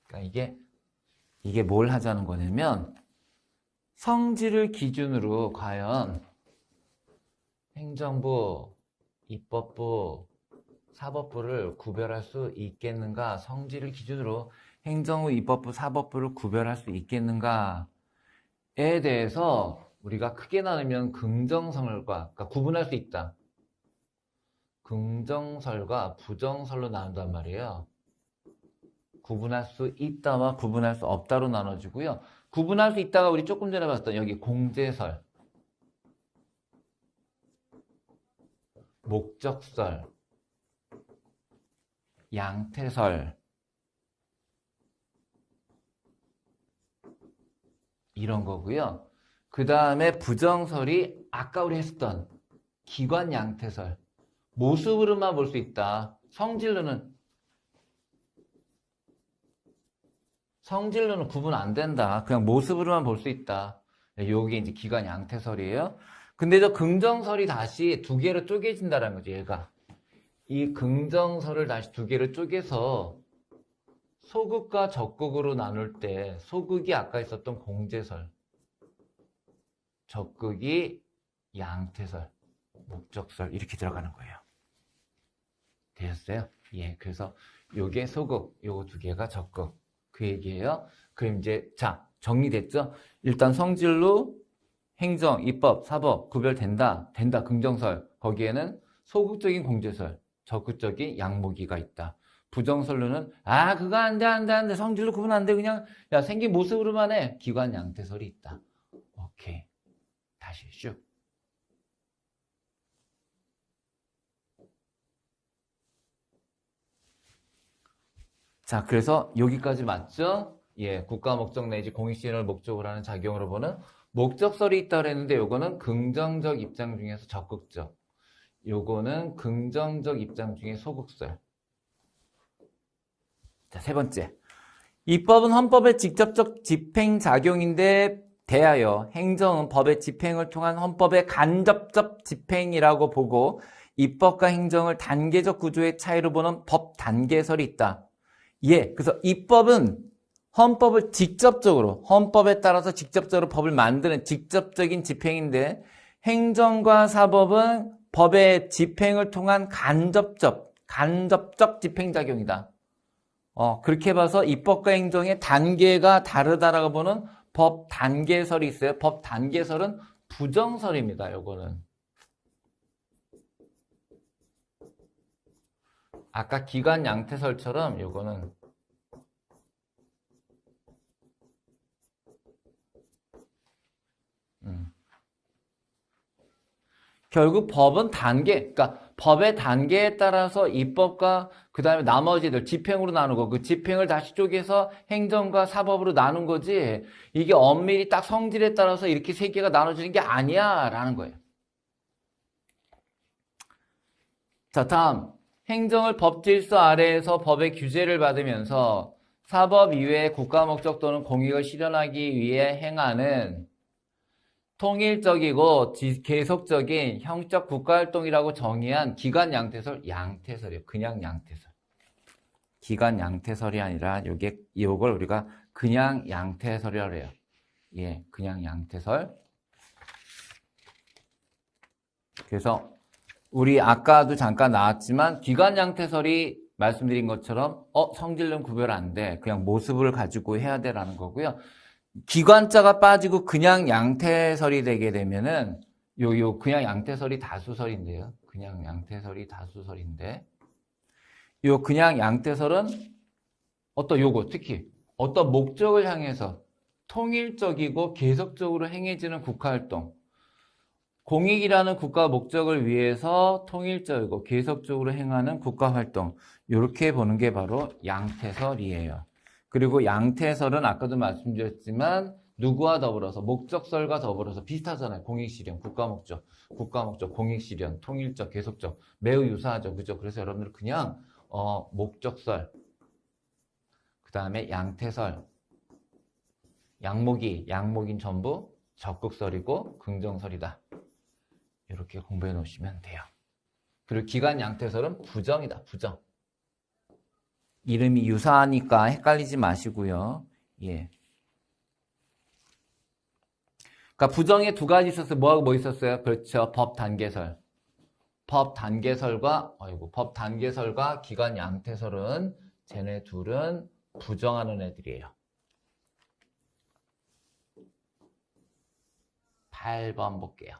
그러니까 이게 뭘 하자는 거냐면 성질을 기준으로 과연 행정부, 입법부, 사법부를 구별할 수 있겠는가? 성질을 기준으로 행정부, 입법부, 사법부를 구별할 수 있겠는가에 대해서 우리가 크게 나누면 긍정설과, 그러니까 구분할 수 있다. 긍정설과 부정설로 나눈단 말이에요. 구분할 수 있다와 구분할 수 없다로 나눠지고요. 구분할 수 있다가 우리 조금 전에 봤던 여기 공제설, 목적설, 양태설 이런 거고요. 그 다음에 부정설이 아까 우리 했었던 기관 양태설, 모습으로만 볼 수 있다. 성질로는 구분 안 된다. 그냥 모습으로만 볼 수 있다. 요게 이제 기관 양태설이에요. 근데 저 긍정설이 다시 두 개로 쪼개진다는 거죠, 얘가. 이 긍정설을 다시 두 개로 쪼개서 소극과 적극으로 나눌 때 소극이 아까 있었던 공제설, 적극이 양태설, 목적설 이렇게 들어가는 거예요. 되셨어요? 예, 그래서 요게 소극, 요거 두 개가 적극. 그 얘기예요. 그럼 이제 자 정리됐죠? 일단 성질로 행정, 입법, 사법 구별된다. 된다. 긍정설. 거기에는 소극적인 공제설, 적극적인 양모기가 있다. 부정설로는 그거 안 돼. 성질로 구분 안 돼. 그냥 야 생긴 모습으로만 해. 기관 양태설이 있다. 오케이. 다시 슉. 자, 그래서 여기까지 맞죠? 예, 국가 목적 내지 공익실현을 목적으로 하는 작용으로 보는 목적설이 있다 그랬는데 요거는 긍정적 입장 중에서 적극적. 요거는 긍정적 입장 중에 소극설. 자, 세 번째. 입법은 헌법의 직접적 집행작용인데 대하여 행정은 법의 집행을 통한 헌법의 간접적 집행이라고 보고 입법과 행정을 단계적 구조의 차이로 보는 법 단계설이 있다. 예, 그래서 입법은 헌법을 직접적으로, 헌법에 따라서 직접적으로 법을 만드는 직접적인 집행인데 행정과 사법은 법의 집행을 통한 간접적 집행작용이다. 그렇게 봐서 입법과 행정의 단계가 다르다라고 보는 법 단계설이 있어요. 법 단계설은 부정설입니다. 요거는. 아까 기관 양태설처럼 요거는 결국 법은 단계, 그러니까 법의 단계에 따라서 입법과 그 다음에 나머지들 집행으로 나누고 그 집행을 다시 쪼개서 행정과 사법으로 나눈 거지 이게 엄밀히 딱 성질에 따라서 이렇게 세 개가 나눠지는 게 아니야 라는 거예요. 자, 다음 행정을 법질서 아래에서 법의 규제를 받으면서 사법 이외의 국가 목적 또는 공익을 실현하기 위해 행하는 통일적이고 계속적인 형적 국가활동이라고 정의한 기관 양태설이에요. 그냥 양태설. 기관 양태설이 아니라 요걸 우리가 그냥 양태설이라고 해요. 예, 그냥 양태설. 그래서 우리 아까도 잠깐 나왔지만 기관 양태설이 말씀드린 것처럼 성질은 구별 안 돼. 그냥 모습을 가지고 해야 돼라는 거고요. 기관자가 빠지고 그냥 양태설이 되게 되면은 그냥 양태설이 다수설인데요. 그냥 양태설이 다수설인데 요 그냥 양태설은 특히 어떤 목적을 향해서 통일적이고 계속적으로 행해지는 국가활동 공익이라는 국가 목적을 위해서 통일적이고 계속적으로 행하는 국가활동 이렇게 보는 게 바로 양태설이에요. 그리고 양태설은 아까도 말씀드렸지만 누구와 더불어서 목적설과 더불어서 비슷하잖아요. 공익실현, 국가목적, 공익실현, 통일적, 계속적 매우 유사하죠. 그죠? 그래서 여러분들 그냥 목적설 그 다음에 양태설 양목인 전부 적극설이고 긍정설이다. 이렇게 공부해 놓으시면 돼요. 그리고 기관 양태설은 부정이다. 부정. 이름이 유사하니까 헷갈리지 마시고요. 예. 그러니까 부정에 두 가지 있었어요. 뭐하고 뭐 있었어요? 그렇죠. 법 단계설. 법 단계설과 기관 양태설은 쟤네 둘은 부정하는 애들이에요. 8번 볼게요.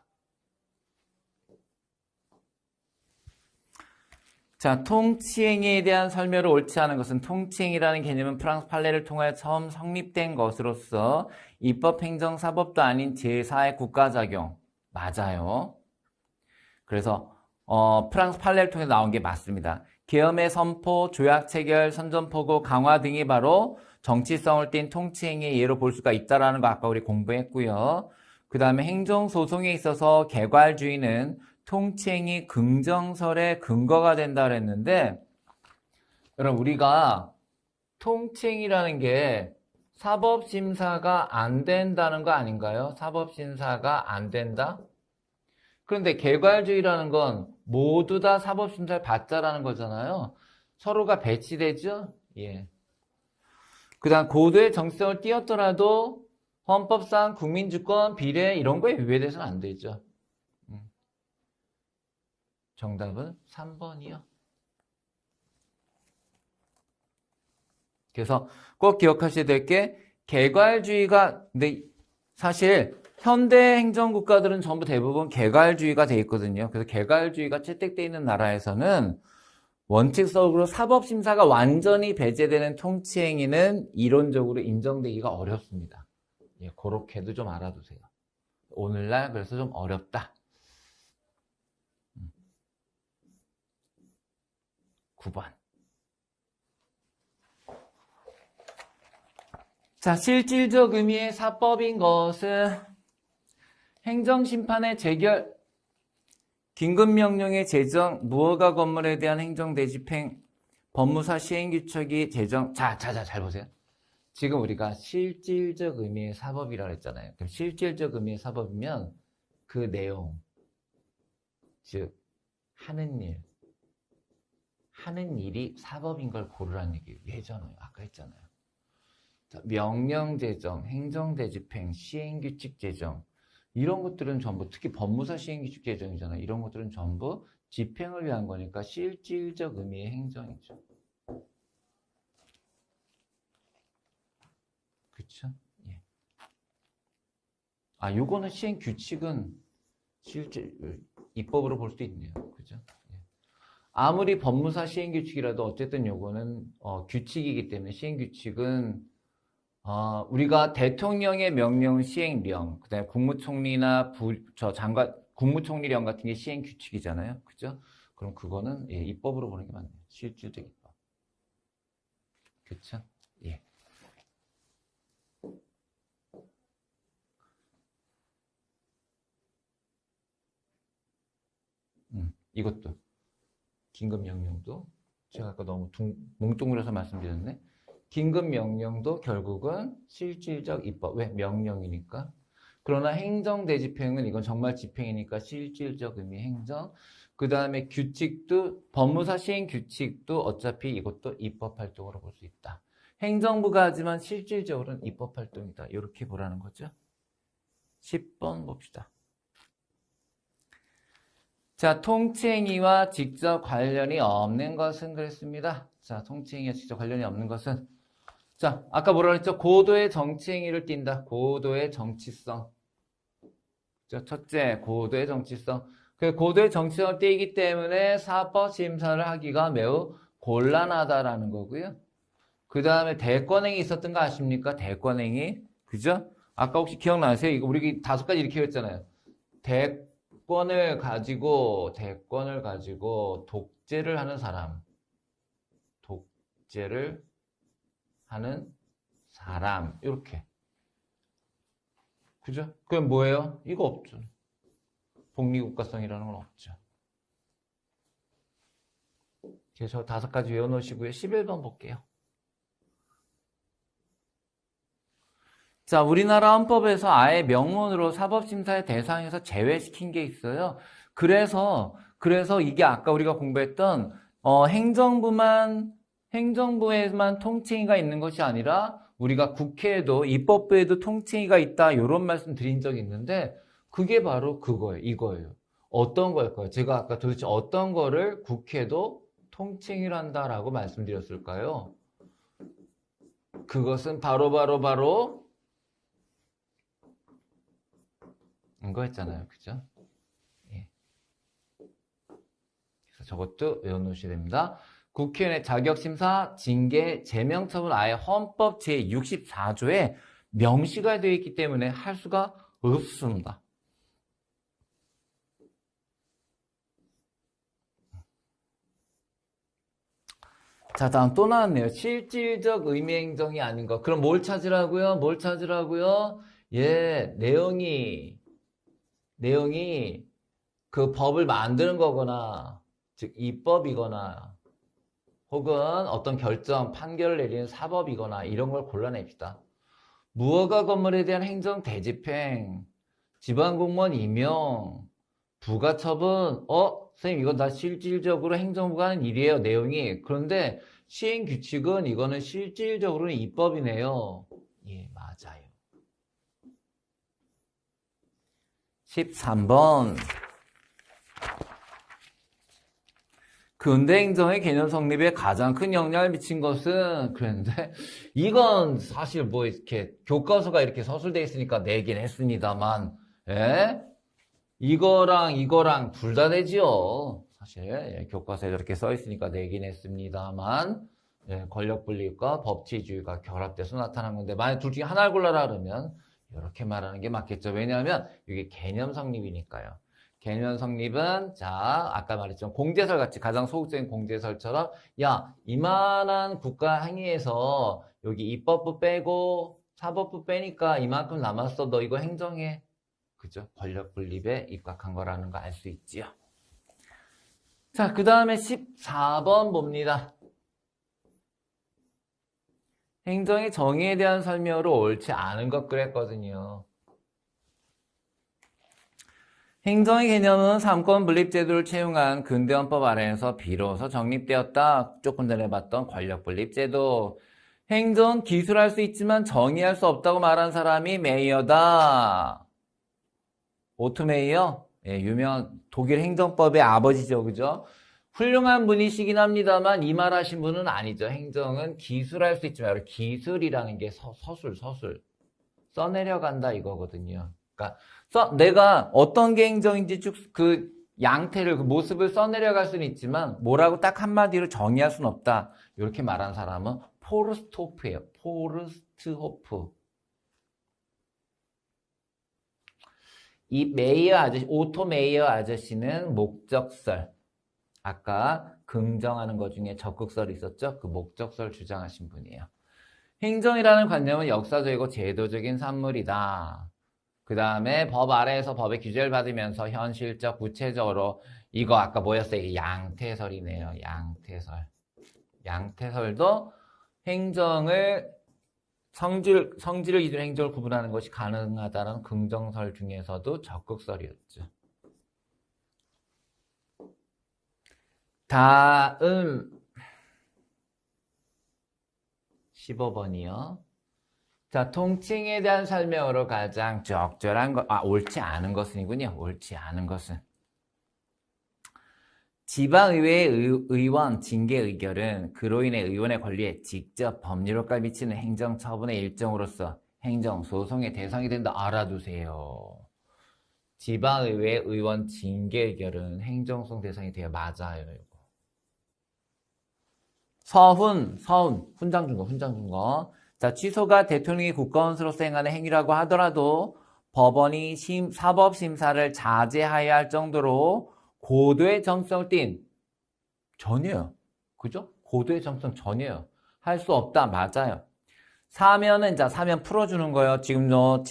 자, 통치행위에 대한 설명을 옳지 않은 것은 통치행위라는 개념은 프랑스 판례를 통하여 처음 성립된 것으로서 입법, 행정, 사법도 아닌 제4의 국가작용. 맞아요. 그래서 프랑스 판례를 통해 나온 게 맞습니다. 계엄의 선포, 조약 체결, 선전포고, 강화 등이 바로 정치성을 띤 통치행위의 예로 볼 수가 있다는 거 아까 우리 공부했고요. 그 다음에 행정소송에 있어서 개괄주의는 통치행위 긍정설의 근거가 된다 그랬는데 여러분 우리가 통치행위라는 게 사법심사가 안 된다는 거 아닌가요? 사법심사가 안 된다? 그런데 개괄주의라는 건 모두 다 사법심사를 받자라는 거잖아요. 서로가 배치되죠? 예. 그 다음 고도의 정치성을 띄었더라도 헌법상 국민주권, 비례 이런 거에 위배돼서는 안 되죠. 정답은 3번이요. 그래서 꼭 기억하셔야 될 게 개괄주의가 근데 사실 현대 행정국가들은 전부 대부분 개괄주의가 돼 있거든요. 그래서 개괄주의가 채택되어 있는 나라에서는 원칙적으로 사법심사가 완전히 배제되는 통치행위는 이론적으로 인정되기가 어렵습니다. 예, 그렇게도 좀 알아두세요. 오늘날 그래서 좀 어렵다. 9번. 자, 실질적 의미의 사법인 것은 행정심판의 재결, 긴급명령의 제정, 무허가 건물에 대한 행정대집행, 법무사 시행규칙이 제정. 자, 잘 보세요. 지금 우리가 실질적 의미의 사법이라고 했잖아요. 그럼 실질적 의미의 사법이면 그 내용, 즉 하는 일이 사법인 걸 고르라는 얘기예요. 예전에 아까 했잖아요. 자, 명령 제정, 행정대집행, 시행규칙 제정, 이런 것들은 전부, 특히 법무사 시행규칙 제정이잖아요. 이런 것들은 전부 집행을 위한 거니까 실질적 의미의 행정이죠. 그쵸? 예. 아, 요거는 시행규칙은 입법으로 볼 수도 있네요. 그죠? 예. 아무리 법무사 시행규칙이라도 어쨌든 요거는 규칙이기 때문에 시행규칙은 우리가 대통령의 명령 시행령, 그다음에 국무총리나 장관, 국무총리령 같은 게 시행규칙이잖아요. 그죠? 그럼 그거는 예, 입법으로 보는 게 맞네요. 실질적 입법. 그쵸? 예. 이것도 긴급명령도 제가 아까 너무 뭉뚱그려서 말씀드렸네. 긴급명령도 결국은 실질적 입법. 왜? 명령이니까. 그러나 행정대집행은 이건 정말 집행이니까 실질적 의미 행정. 그 다음에 규칙도, 법무사 시행규칙도 어차피 이것도 입법활동으로 볼 수 있다. 행정부가 하지만 실질적으로는 입법활동이다. 이렇게 보라는 거죠. 10번 봅시다. 자, 통칭이와 직접 관련이 없는 것은 그랬습니다. 자, 통칭이와 직접 관련이 없는 것은, 자, 아까 뭐라 그랬죠? 고도의 정치행위를 띈다. 고도의 정치성. 첫째, 고도의 정치성. 그 고도의 정치성을 띠기 때문에 사법 심사를 하기가 매우 곤란하다라는 거고요. 그 다음에 대권행위 있었던 거 아십니까? 대권행위. 그죠? 아까 혹시 기억나세요? 이거 우리 5가지 이렇게 했잖아요. 대권을 가지고 독재를 하는 사람. 독재를 하는 사람. 이렇게. 그죠? 그럼 뭐예요? 이거 없죠. 복리국가성이라는 건 없죠. 그래서 5가지 외워놓으시고요. 11번 볼게요. 자, 우리나라 헌법에서 아예 명문으로 사법심사의 대상에서 제외시킨 게 있어요. 그래서 이게 아까 우리가 공부했던 행정부에만 통칭이가 있는 것이 아니라 우리가 국회에도 입법부에도 통칭이가 있다 이런 말씀 드린 적이 있는데 그게 바로 그거예요. 이거예요. 어떤 걸까요? 제가 아까 도대체 어떤 거를 국회도 통칭을 한다라고 말씀드렸을까요? 그것은 바로 이거 했잖아요. 그죠? 예. 그래서 저것도 외워놓으셔야 됩니다. 국회의원의 자격심사, 징계, 제명처분 아예 헌법 제64조에 명시가 되어 있기 때문에 할 수가 없습니다. 자, 다음 또 나왔네요. 실질적 의미 행정이 아닌 것. 그럼 뭘 찾으라고요? 예, 내용이 그 법을 만드는 거거나, 즉 입법이거나, 혹은 어떤 결정, 판결을 내리는 사법이거나 이런 걸 골라냅시다. 무허가 건물에 대한 행정 대집행, 지방공무원 임용, 부가처분, 선생님 이건 다 실질적으로 행정부가 하는 일이에요, 내용이. 그런데 시행규칙은 이거는 실질적으로는 입법이네요. 예, 맞아요. 13번. 근대행정의 개념 성립에 가장 큰 영향을 미친 것은 그랬는데 이건 사실 뭐 이렇게 교과서가 이렇게 서술되어 있으니까 내긴 했습니다만 이거랑 둘 다 되지요. 사실 교과서에 이렇게 써 있으니까 내긴 했습니다만 권력분립과 법치주의가 결합돼서 나타난 건데 만약 둘 중에 하나를 골라라 그러면 이렇게 말하는 게 맞겠죠. 왜냐하면 이게 개념 성립이니까요. 개념 성립은 자 아까 말했지만 공제설 같이 가장 소극적인 공제설처럼 야 이만한 국가 행위에서 여기 입법부 빼고 사법부 빼니까 이만큼 남았어. 너 이거 행정해. 그죠? 권력 분립에 입각한 거라는 거 알 수 있지요. 자, 그 다음에 14번 봅니다. 행정의 정의에 대한 설명으로 옳지 않은 것 그랬거든요. 행정의 개념은 삼권 분립 제도를 채용한 근대헌법 아래에서 비로소 정립되었다. 조금 전에 봤던 권력 분립 제도. 행정은 기술할 수 있지만 정의할 수 없다고 말한 사람이 메이어다. 오토 메이어? 예, 유명한 독일 행정법의 아버지죠. 그죠? 훌륭한 분이시긴 합니다만 이 말하신 분은 아니죠. 행정은 기술할 수 있지만 기술이라는 게 서술 써내려간다 이거거든요. 그러니까 내가 어떤 게 행정인지 쭉 그 양태를 그 모습을 써내려갈 수는 있지만 뭐라고 딱 한마디로 정의할 수는 없다. 이렇게 말한 사람은 포르스트호프예요. 포르스트호프. 이 메이어 아저씨, 오토 메이어 아저씨는 목적설. 아까 긍정하는 것 중에 적극설이 있었죠? 그 목적설 주장하신 분이에요. 행정이라는 관념은 역사적이고 제도적인 산물이다. 그 다음에 법 아래에서 법의 규제를 받으면서 현실적, 구체적으로 이거 아까 뭐였어요? 양태설이네요. 양태설. 양태설도 행정을 성질을 기준으로 행정을 구분하는 것이 가능하다는 긍정설 중에서도 적극설이었죠. 다음 15번이요. 자, 통칭에 대한 설명으로 가장 적절한 것, 옳지 않은 것은이군요. 옳지 않은 것은. 지방의회의 의원 징계 의결은 그로 인해 의원의 권리에 직접 법률 효과를 미치는 행정처분의 일종으로서 행정소송의 대상이 된다. 알아두세요. 지방의회 의원 징계 의결은 행정소송 대상이 돼요. 맞아요. 이거. 훈장 준 거. 자, 취소가 대통령이 국가원수로서 행하는 행위라고 하더라도 법원이 사법심사를 자제하여야 할 정도로 고도의 정성을 띈 전혀요. 그죠? 고도의 정성 전혀요. 할 수 없다. 맞아요. 사면은 사면 풀어주는 거예요. 지금도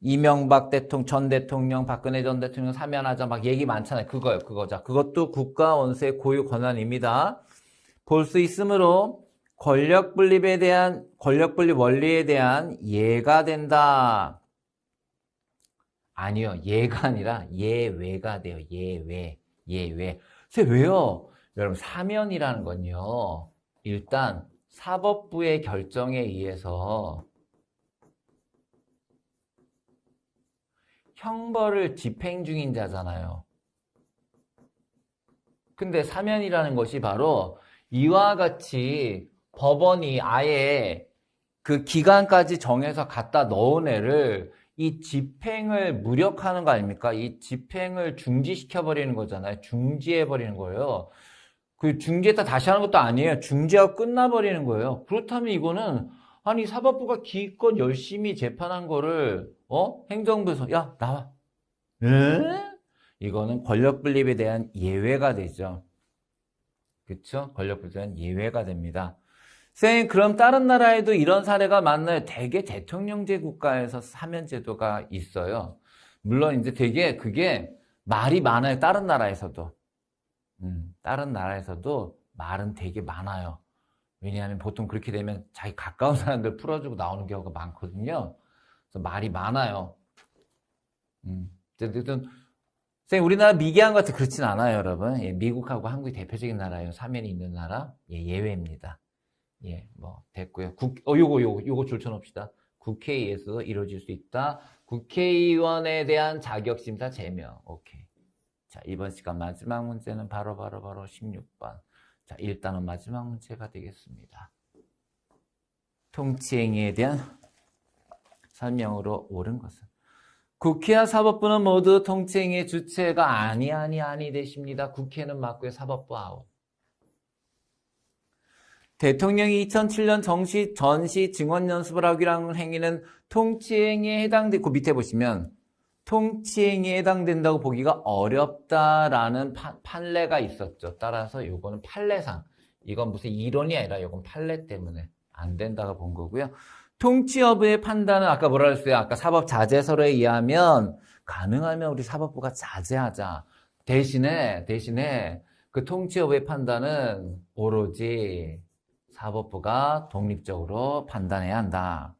이명박 전 대통령, 박근혜 전 대통령 사면하자 막 얘기 많잖아요. 그거요. 그거자. 그것도 국가원수의 고유 권한입니다. 볼 수 있으므로 권력 분립 원리에 대한 예가 된다. 아니요. 예가 아니라 예외가 돼요. 예외. 왜요? 여러분, 사면이라는 건요. 일단 사법부의 결정에 의해서 형벌을 집행 중인 자잖아요. 근데 사면이라는 것이 바로 이와 같이 법원이 아예 그 기간까지 정해서 갖다 넣은 애를 이 집행을 무력화하는 거 아닙니까? 이 집행을 중지시켜버리는 거잖아요. 중지해버리는 거예요. 그 중지했다 다시 하는 것도 아니에요. 중지하고 끝나버리는 거예요. 그렇다면 이거는 아니 사법부가 기껏 열심히 재판한 거를 행정부에서 야 나와. 이거는 권력 분립에 대한 예외가 되죠. 그렇죠? 권력 분립에 대한 예외가 됩니다. 선생님, 그럼 다른 나라에도 이런 사례가 많나요? 대개 대통령제 국가에서 사면 제도가 있어요. 물론 이제 되게 그게 말이 많아요. 다른 나라에서도. 다른 나라에서도 말은 되게 많아요. 왜냐하면 보통 그렇게 되면 자기 가까운 사람들 풀어주고 나오는 경우가 많거든요. 그래서 말이 많아요. 어쨌든 선생님, 우리나라 미개한 것 같아 그렇진 않아요, 여러분. 예, 미국하고 한국이 대표적인 나라예요. 사면이 있는 나라. 예, 예외입니다. 예, 됐고요. 요거 줄쳐놓읍시다. 국회에서 이루어질 수 있다. 국회의원에 대한 자격심사 제명. 오케이. 자, 이번 시간 마지막 문제는 바로 16번. 자, 일단은 마지막 문제가 되겠습니다. 통치행위에 대한 설명으로 옳은 것은 국회와 사법부는 모두 통치행위의 주체가 아니 되십니다. 국회는 맞고요. 사법부 아웃. 대통령이 2007년 전시 증언 연습을 하기로 한 행위는 통치행위에 해당되고 밑에 보시면 통치행위에 해당된다고 보기가 어렵다라는 판례가 있었죠. 따라서 이거는 판례상 이건 무슨 이론이 아니라 이건 판례 때문에 안 된다고 본 거고요. 통치 여부의 판단은 아까 뭐라 그랬어요? 아까 사법 자제서로에 의하면 가능하면 우리 사법부가 자제하자. 대신에 그 통치 여부의 판단은 오로지 사법부가 독립적으로 판단해야 한다.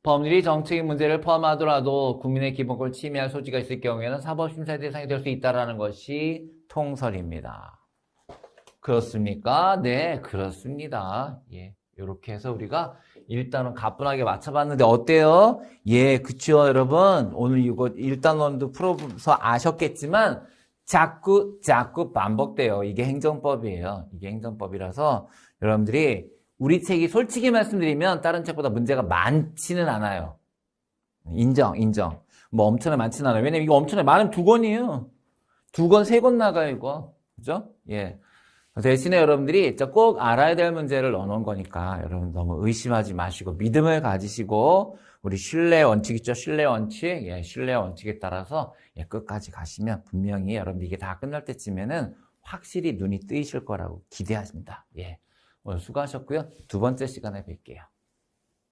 법률이 정책의 문제를 포함하더라도 국민의 기본권을 침해할 소지가 있을 경우에는 사법심사의 대상이 될 수 있다는 것이 통설입니다. 그렇습니까? 네, 그렇습니다. 예, 이렇게 해서 우리가 일단은 가뿐하게 맞춰봤는데 어때요? 예, 그쵸, 여러분. 오늘 이거 일단원도 풀어서 아셨겠지만 자꾸 반복돼요. 이게 행정법이에요. 이게 행정법이라서 여러분들이 우리 책이 솔직히 말씀드리면 다른 책보다 문제가 많지는 않아요. 인정. 뭐 엄청나게 많지는 않아요. 왜냐면 이거 엄청나게 많으면 2권이에요. 2권, 3권 나가요, 이거. 그죠? 예. 대신에 여러분들이 꼭 알아야 될 문제를 넣어놓은 거니까 여러분 너무 의심하지 마시고 믿음을 가지시고 우리 신뢰 원칙 있죠? 신뢰 원칙. 예, 신뢰 원칙에 따라서 예, 끝까지 가시면 분명히 여러분 이게 다 끝날 때쯤에는 확실히 눈이 뜨이실 거라고 기대하십니다. 예. 오늘 수고하셨고요. 2번째 시간에 뵐게요.